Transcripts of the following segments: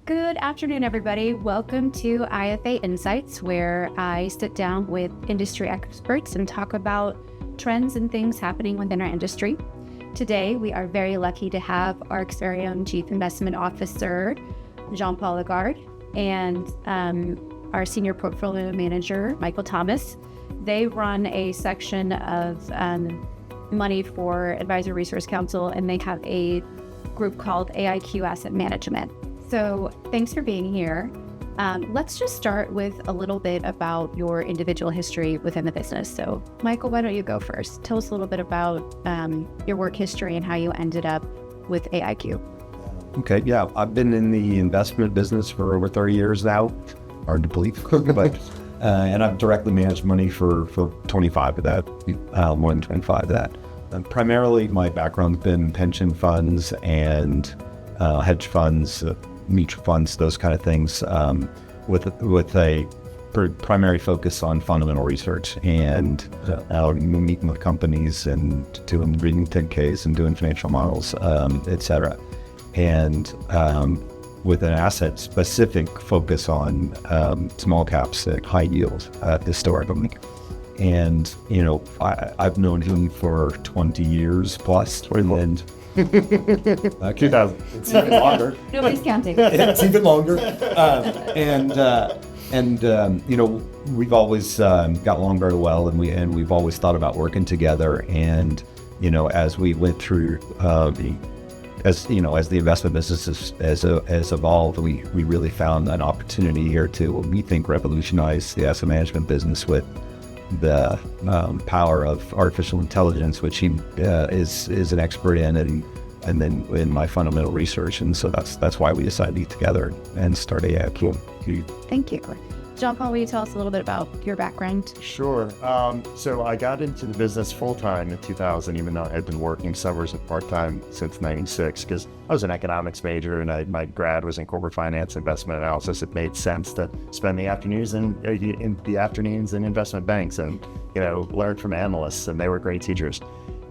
Good afternoon, everybody. Welcome to IFA Insights, where I sit down with industry experts and talk about trends and things happening within our industry. Today, we are very lucky to have our very own Chief Investment Officer, Jean-Paul Lagarde, and our Senior Portfolio Manager, Michael Thomas. They run a section of money for Advisor Resource Council, and they have a group called AIQ Asset Management. So thanks for being here. Let's just start with a little bit about your individual history within the business. So Michael, why don't you go first? Tell us a little bit about your work history and how you ended up with AIQ. Okay, yeah, I've been in the investment business for over 30 years now. Hard to believe, but and I've directly managed money for 25 of that, more than 25 of that. Primarily, my background's been pension funds and hedge funds, mutual funds, those kind of things, with a primary focus on fundamental research and meeting with companies and reading 10Ks and doing financial models, etc. And with an asset-specific focus on small caps and high yield historically. And, you know, I've known him for 20 years plus. And 2000. It's even longer. Nobody's counting. It's even longer. You know, we've always got along very well, and we've always thought about working together. And, you know, as we went through as the investment business has evolved, we really found an opportunity here to, we think, revolutionize the asset management business with the power of artificial intelligence, which he is an expert in, and then in my fundamental research, and so that's why we decided to get together and start AIQ. Thank you. Jean-Paul, will you tell us a little bit about your background? Sure. So I got into the business full-time in 2000, even though I had been working summers and part-time since 96, because I was an economics major and my grad was in corporate finance investment analysis. It made sense to spend the afternoons in investment banks and, you know, learn from analysts, and they were great teachers.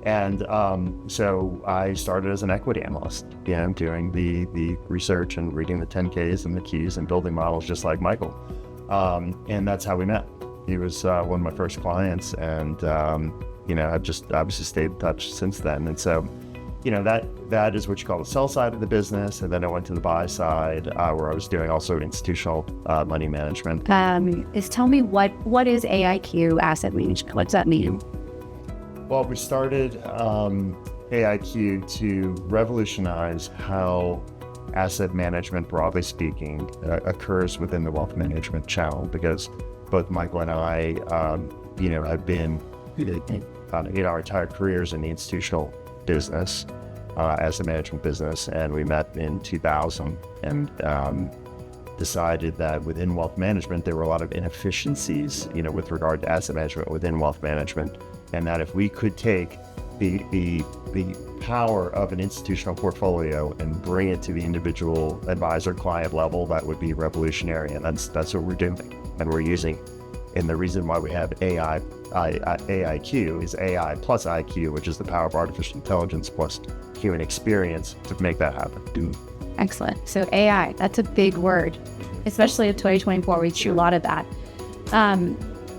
And so I started as an equity analyst, you know, doing the research and reading the 10Ks and the Qs and building models just like Michael. And that's how we met. He was one of my first clients, and you know, I've just obviously stayed in touch since then. And so, you know, that is what you call the sell side of the business. And then I went to the buy side, where I was doing also institutional money management. Tell me what is AIQ Asset Management? What does that mean? Well, we started AIQ to revolutionize how asset management, broadly speaking, occurs within the wealth management channel, because both Michael and I, you know, have been, our entire careers in the institutional business, asset management business, and we met in 2000 and decided that within wealth management, there were a lot of inefficiencies, you know, with regard to asset management within wealth management, and that if we could take the power of an institutional portfolio and bring it to the individual advisor client level, that would be revolutionary. And that's what we're doing. And we're using, and the reason why we have AIQ is AI plus IQ, which is the power of artificial intelligence plus human experience to make that happen. Excellent. So AI, that's a big word, especially in 2024, we see a lot of that.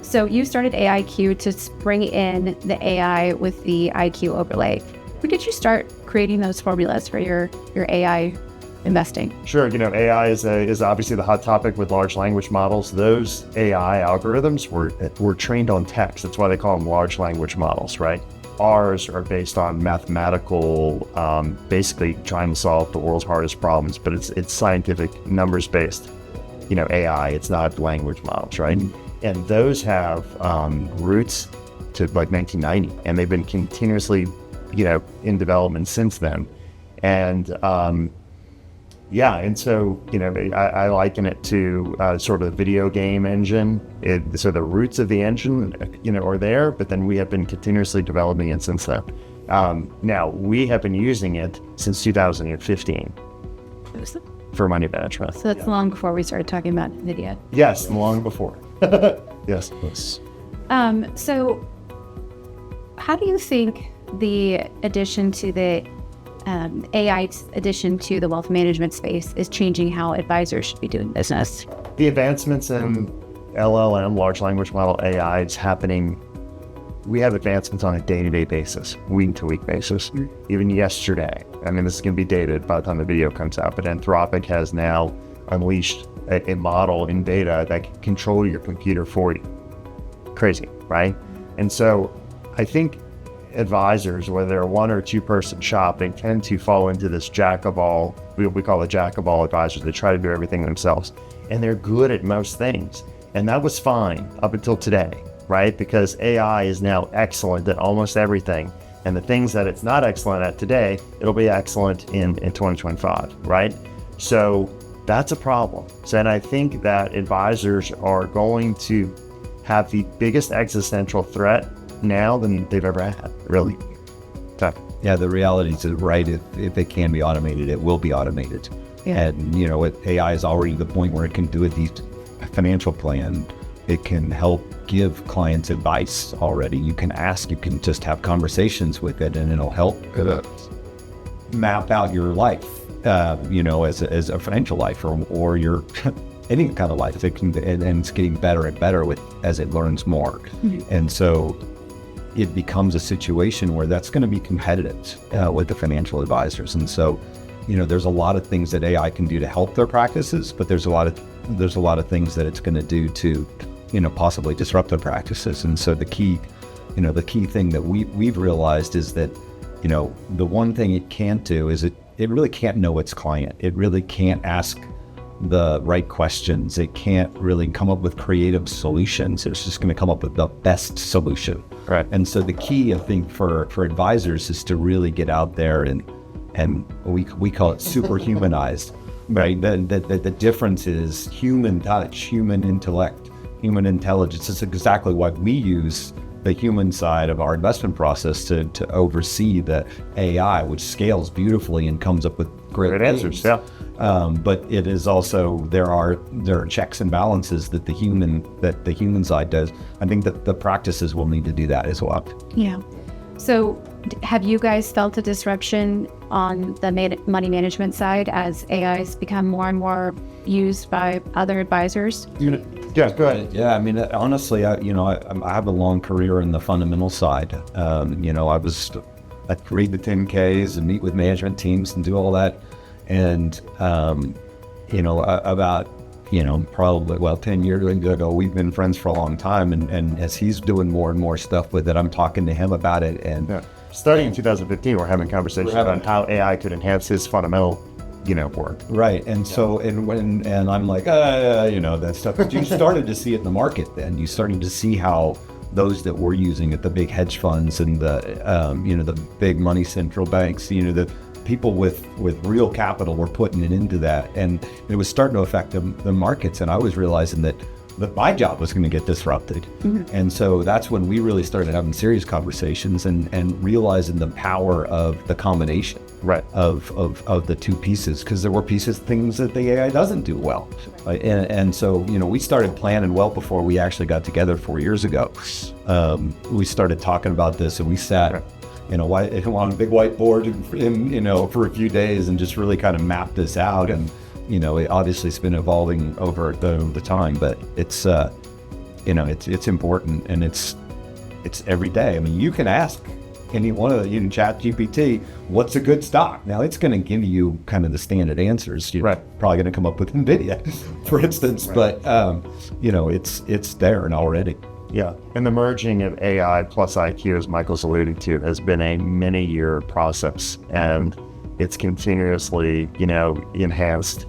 So you started AIQ to bring in the AI with the IQ overlay. When did you start creating those formulas for your AI investing? Sure. You know, AI is obviously the hot topic with large language models. Those AI algorithms were trained on text. That's why they call them large language models, right? Ours are based on mathematical, basically trying to solve the world's hardest problems, but it's scientific, numbers-based, you know, AI. It's not language models, right? Mm-hmm. And those have roots to like 1990, and they've been continuously, you know, in development since then. And and so, you know, I liken it to sort of a video game engine. So the roots of the engine, you know, are there, but then we have been continuously developing it since then. Now, we have been using it since 2015. For money management. So that's long before we started talking about NVIDIA. Yes, long before. Yes. So how do you think the addition to the AI's addition to the wealth management space is changing how advisors should be doing business. The advancements in LLM, large language model AI, is happening. We have advancements on a day-to-day basis, week-to-week basis. Even yesterday, I mean, this is going to be dated by the time the video comes out, but Anthropic has now unleashed a model in beta that can control your computer for you. Crazy, right? And so I think advisors, whether they're a one or two person shop, they tend to fall into this jack of all, we call it jack of all advisors. They try to do everything themselves, and they're good at most things. And that was fine up until today, right? Because AI is now excellent at almost everything. And the things that it's not excellent at today, it'll be excellent in 2025, right? So that's a problem. So, and I think that advisors are going to have the biggest existential threat now than they've ever had, really. Yeah, the reality is right. If it can be automated, it will be automated. Yeah. And, AI is already the point where it can do a deep financial plan. It can help give clients advice already. You can ask, you can just have conversations with it, and it'll help map out your life, as a financial life or your any kind of life. It can, and it's getting better and better as it learns more. And so it becomes a situation where that's going to be competitive with the financial advisors. And so, there's a lot of things that AI can do to help their practices, but there's a lot of things that it's going to do to, possibly disrupt their practices. And so the key thing that we've realized is that, the one thing it can't do is it really can't know its client. It really can't ask the right questions. It can't really come up with creative solutions. It's just going to come up with the best solution. Right. And so the key, I think, for advisors is to really get out there and we call it superhumanized, right? The difference is human touch, human intellect, human intelligence. It's exactly what we use the human side of our investment process to oversee the AI, which scales beautifully and comes up with great answers. Yeah. But it is also there are checks and balances that the human side does. I think that the practices will need to do that as well. Yeah. So have you guys felt a disruption on the money management side as AIs become more and more used by other advisors? Yeah, go ahead. Yeah, I mean, honestly, I have a long career in the fundamental side. I'd read the 10Ks and meet with management teams and do all that. And, probably 10 years ago, we've been friends for a long time. And as he's doing more and more stuff with it, I'm talking to him about it. And starting in 2015, we're having conversations on how AI could enhance his fundamental, work. Right. And so, and I'm like, that stuff. But you started to see it in the market then. You started to see how those that were using it, the big hedge funds and the big money central banks, the people with real capital were putting it into that. And it was starting to affect the markets. And I was realizing that my job was going to get disrupted. Mm-hmm. And so that's when we really started having serious conversations and realizing the power of the combination of the two pieces, because there were things that the AI doesn't do well. Right? And so, we started planning well before we actually got together 4 years ago. We started talking about this, and we sat on a big whiteboard for a few days and just really kind of mapped this out. And it obviously has been evolving over the time, but it's important, and it's every day. I mean, you can ask any one of you can chat GPT, what's a good stock? Now it's going to give you kind of the standard answers. You're probably going to come up with NVIDIA, for instance, but it's there and already. Yeah, and the merging of AI plus IQ, as Michael's alluded to, has been a many-year process, and it's continuously, enhanced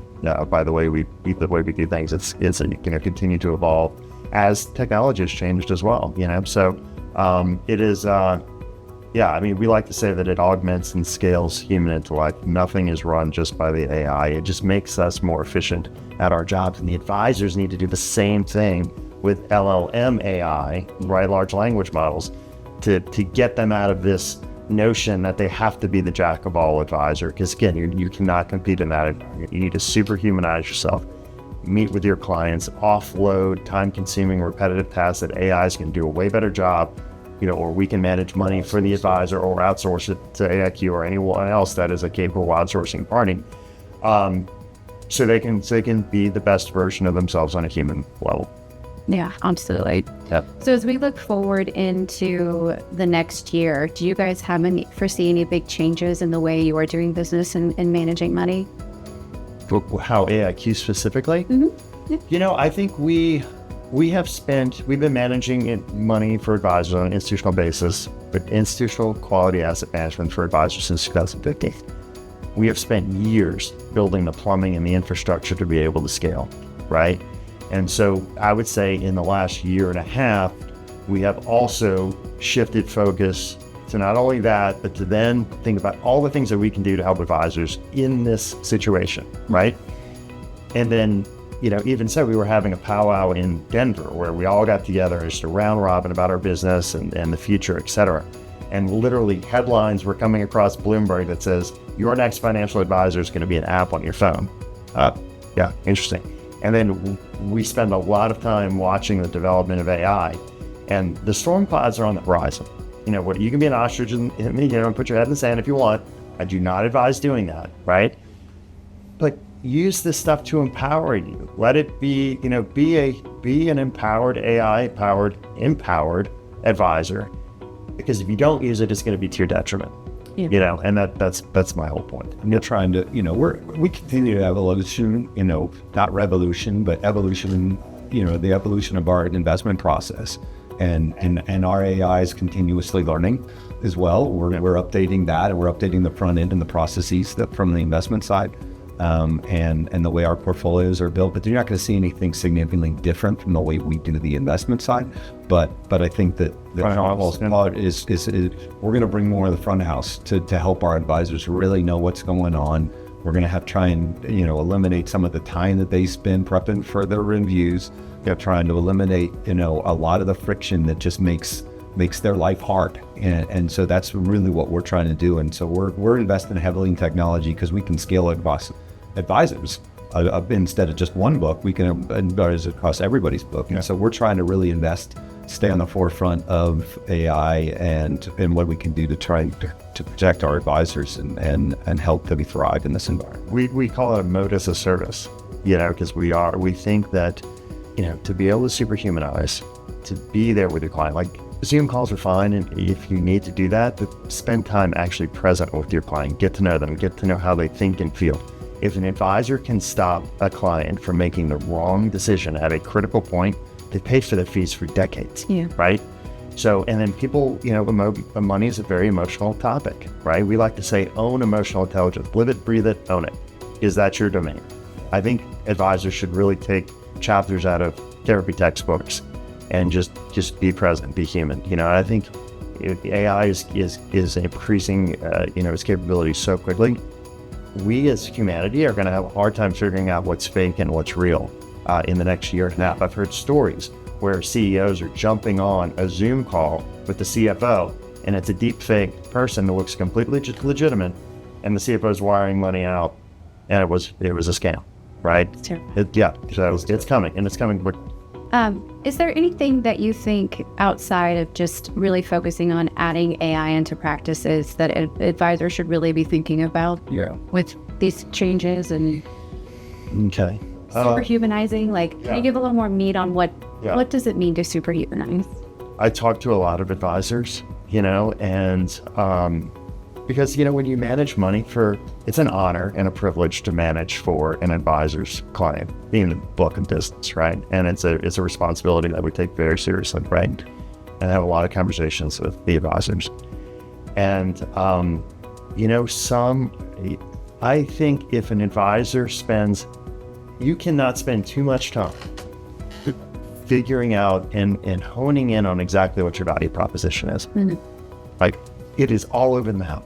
by the way we do things. It's continue to evolve as technology has changed as well. So it is. We like to say that it augments and scales human intellect. Nothing is run just by the AI. It just makes us more efficient at our jobs, and the advisors need to do the same thing with LLM AI, right? Large language models, to get them out of this notion that they have to be the jack of all advisor, because again, you cannot compete in that. You need to superhumanize yourself, meet with your clients, offload time-consuming repetitive tasks that AIs can do a way better job or we can manage money for the advisor or outsource it to AIQ or anyone else that is a capable outsourcing party. So they can be the best version of themselves on a human level. Yeah, absolutely. Yep. So as we look forward into the next year, do you guys foresee any big changes in the way you are doing business and managing money? How AIQ specifically? Mm-hmm. Yeah. I think we've been managing money for advisors on an institutional basis, but institutional quality asset management for advisors since 2015. We have spent years building the plumbing and the infrastructure to be able to scale, right? And so I would say in the last year and a half, we have also shifted focus to not only that, but to then think about all the things that we can do to help advisors in this situation, right? And then, even so, we were having a powwow in Denver where we all got together just a round robin about our business and the future, et cetera. And literally headlines were coming across Bloomberg that says, your next financial advisor is going to be an app on your phone. Yeah, interesting. And then we spend a lot of time watching the development of AI, and the storm clouds are on the horizon. You can be an ostrich and put your head in the sand if you want. I do not advise doing that, right? But use this stuff to empower you. Let it be, be an empowered empowered advisor. Because if you don't use it, it's going to be to your detriment. Yeah. And that's my whole point. We're trying to, we continue to evolution, not revolution, but evolution, the evolution of our investment process. And our AI is continuously learning as well. We're updating that, and we're updating the front end and the processes from the investment side, and the way our portfolios are built. But you're not going to see anything significantly different from the way we do the investment side. But I think that the part is we're going to bring more of the front house to help our advisors really know what's going on. We're going to try and eliminate some of the time that they spend prepping for their reviews. Trying to eliminate a lot of the friction that just makes their life hard, and so that's really what we're trying to do. And so we're investing heavily in technology because we can scale advisors instead of just one book. We can advise across everybody's book, and so we're trying to really stay on the forefront of AI and what we can do to try to protect our advisors and help them thrive in this environment. We call it a mode as a service, because we think that to be able to superhumanize, to be there with your client. Like Zoom calls are fine, and if you need to do that, but spend time actually present with your client, get to know them, get to know how they think and feel. If an advisor can stop a client from making the wrong decision at a critical point, they pay for their fees for decades, right? So, and then people, money is a very emotional topic, right? We like to say, own emotional intelligence, live it, breathe it, own it. Is that your domain? I think advisors should really take chapters out of therapy textbooks and just be present, be human. I think AI is increasing its capabilities so quickly. We as humanity are going to have a hard time figuring out what's fake and what's real in the next year and a half. I've heard stories where CEOs are jumping on a Zoom call with the CFO, and it's a deep fake person that looks completely legitimate, and the CFO is wiring money out, and it was a scam. Right? It's terrible. So it's coming, and it's coming quick. Is there anything that you think outside of just really focusing on adding AI into practices that advisors should really be thinking about with these changes and superhumanizing? Can you give a little more meat on what does it mean to superhumanize? I talk to a lot of advisors, and because, when you manage money it's an honor and a privilege to manage for an advisor's client, being the book of business, right? And it's a responsibility that we take very seriously, right? And I have a lot of conversations with the advisors. And, I think if an advisor you cannot spend too much time figuring out and honing in on exactly what your value proposition is. Mm-hmm. It is all over the map.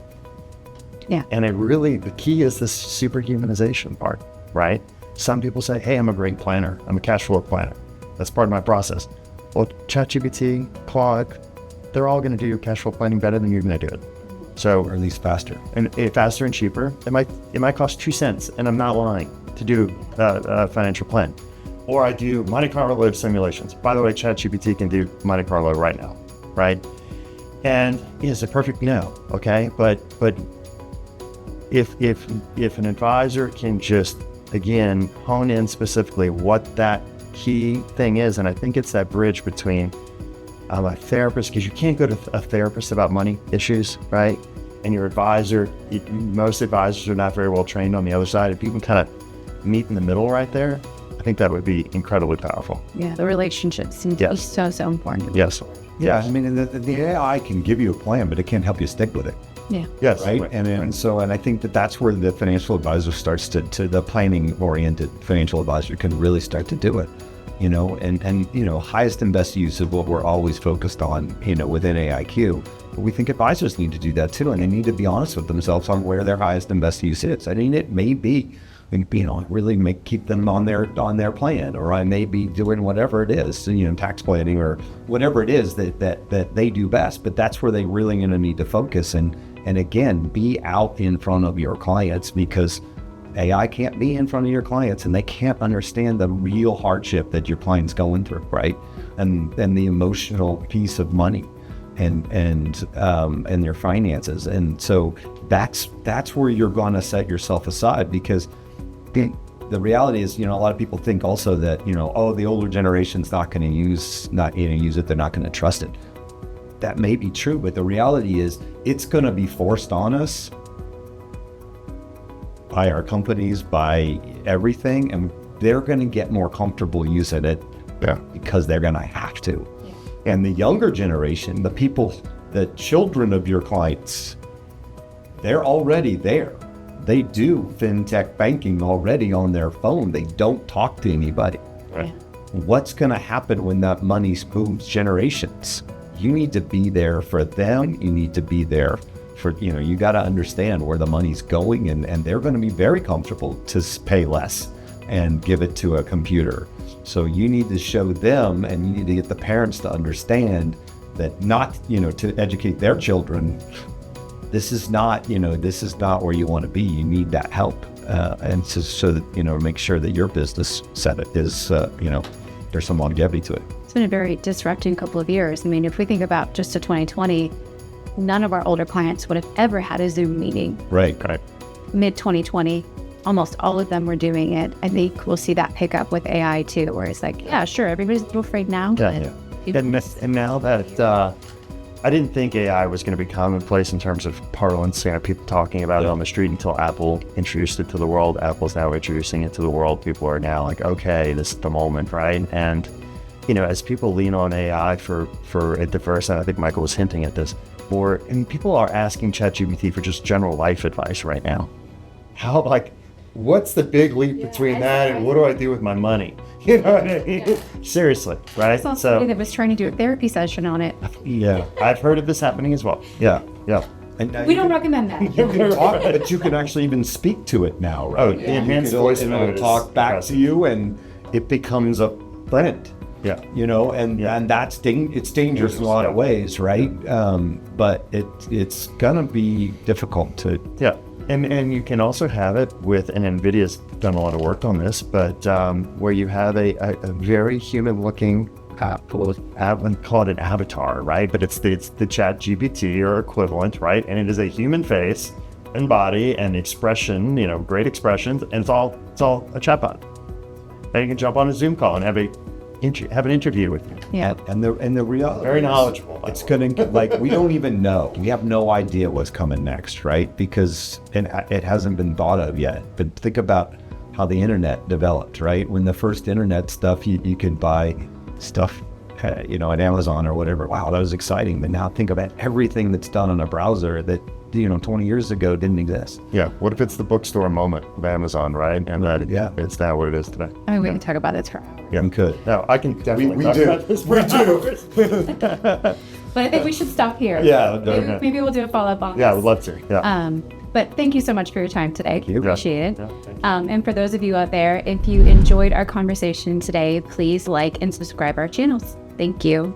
Yeah. And the key is this superhumanization part, right? Some people say, hey, I'm a great planner. I'm a cash flow planner. That's part of my process. Well, ChatGPT, Claude, they're all going to do your cash flow planning better than you're going to do it. So, or at least faster. And faster and cheaper. It might cost 2 cents, and I'm not lying, to do a financial plan. Or I do Monte Carlo simulations. By the way, ChatGPT can do Monte Carlo right now, right? And it's a perfect no, okay? But if an advisor can just, again, hone in specifically what that key thing is, and I think it's that bridge between a therapist, because you can't go to a therapist about money issues, right? And your advisor, most advisors are not very well trained on the other side. If you can kind of meet in the middle right there, I think that would be incredibly powerful. Yeah, the relationships seem to be so important. Yes. Yeah, I mean, the AI can give you a plan, but it can't help you stick with it. Yeah. Yes. Right. And I think that's where the financial advisor starts to the planning oriented financial advisor can really start to do it, and highest and best use of what we're always focused on, within AIQ. But we think advisors need to do that too. And they need to be honest with themselves on where their highest and best use is. I mean, it may be, really keep them on their plan, or I may be doing whatever it is, tax planning or whatever it is that they do best. But that's where they really going to need to focus and again, be out in front of your clients, because AI can't be in front of your clients and they can't understand the real hardship that your client's going through, right? And the emotional piece of money and their finances. And so that's where you're going to set yourself aside, because the reality is, a lot of people think also that, the older generation's not going to use it. They're not going to trust it. That may be true, but the reality is it's going to be forced on us by our companies, by everything, and they're going to get more comfortable using it because they're going to have to. Yeah. And the younger generation, the children of your clients, they're already there. They do fintech banking already on their phone. They don't talk to anybody. Right. What's going to happen when that money moves generations? You need to be there for them. You need to be there for, you got to understand where the money's going, and they're going to be very comfortable to pay less and give it to a computer. So you need to show them, and you need to get the parents to understand that not, to educate their children, this is not where you want to be. You need that help. And so that, make sure that your business setup is, there's some longevity to it. It's been a very disrupting couple of years. I mean, if we think about just to 2020, none of our older clients would have ever had a Zoom meeting. Right. Mid 2020, almost all of them were doing it. I think we'll see that pick up with AI too, where it's like, yeah, sure, everybody's a little afraid now. And now that I didn't think AI was going to be commonplace in terms of parlance, people talking about it on the street until Apple introduced it to the world. Apple's now introducing it to the world. People are now like, okay, this is the moment, right? And, as people lean on AI for a diverse, and I think Michael was hinting at this, and people are asking ChatGPT for just general life advice right now. What's the big leap between that and what do I do with my money? You know what I mean? Seriously, right? I saw somebody that was trying to do a therapy session on it. Yeah, I've heard of this happening as well. Yeah. And we don't recommend that. But you can actually even speak to it now, right? The enhanced voice it'll talk back to you, and it becomes a friend. Yeah. And it's dangerous in a lot of ways, right? But it's gonna be difficult to. Yeah. And you can also have it with, and NVIDIA's done a lot of work on this, but where you have a very human-looking, call it an avatar, right? But it's the ChatGPT or equivalent, right? And it is a human face and body and expression, great expressions, and it's all a chatbot. And you can jump on a Zoom call and have an interview with you. Yeah. And the reality, very knowledgeable. It's gonna we don't even know. We have no idea what's coming next, right? Because it hasn't been thought of yet. But think about how the internet developed, right? When the first internet stuff, you could buy stuff, at Amazon or whatever. Wow, that was exciting. But now think about everything that's done on a browser that 20 years ago didn't exist. Yeah. What if it's the bookstore moment of Amazon, right? And it's now what it is today. I mean, we can talk about it for hours. Yeah, we could. No, I can definitely talk about this. We do. But I think we should stop here. Yeah. Maybe we'll do a follow-up on Yeah, I this. would love to. Yeah. But thank you so much for your time today. Thank you. Appreciate it. Yeah, thank you. And for those of you out there, if you enjoyed our conversation today, please like and subscribe our channels. Thank you.